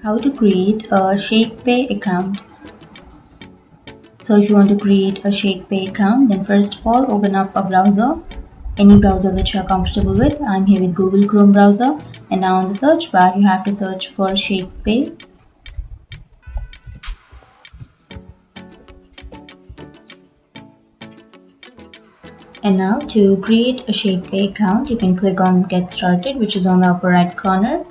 How to create a Shakepay account. So if you want to create a Shakepay account, then first of all open up a browser, any browser which you are comfortable with. I'm here with Google Chrome browser, and now on the search bar you have to search for Shakepay. And now to create a Shakepay account, you can click on Get Started, which is on the upper right corner.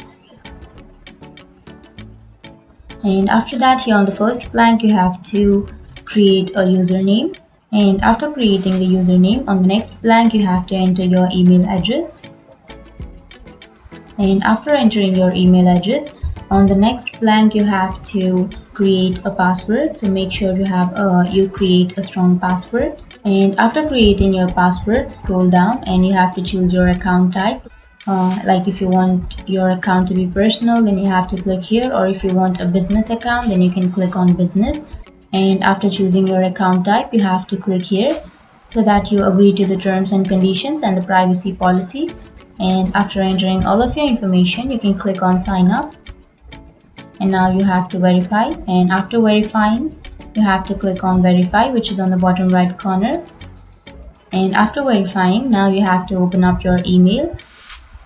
And after that, here on the first blank, you have to create a username. And after creating the username, on the next blank, you have to enter your email address. And after entering your email address, on the next blank, you have to create a password. So make sure you create a strong password. And after creating your password, scroll down and you have to choose your account type. Like if you want your account to be personal, then you have to click here, or if you want a business account, then you can click on business. And after choosing your account type, you have to click here so that you agree to the terms and conditions and the privacy policy. And after entering all of your information, you can click on sign up. And now you have to verify, and after verifying, you have to click on verify, which is on the bottom right corner. And after verifying, now you have to open up your email.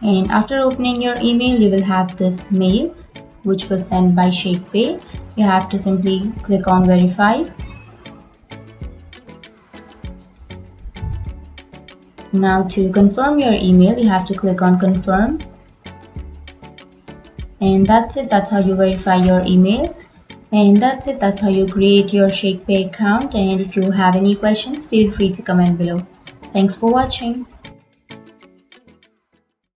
And after opening your email, you will have this mail which was sent by Shakepay. You have to simply click on verify. Now to confirm your email, you have to click on confirm. And that's it. That's how you verify your email. And that's it. That's how you create your Shakepay account. And if you have any questions, feel free to comment below. Thanks for watching.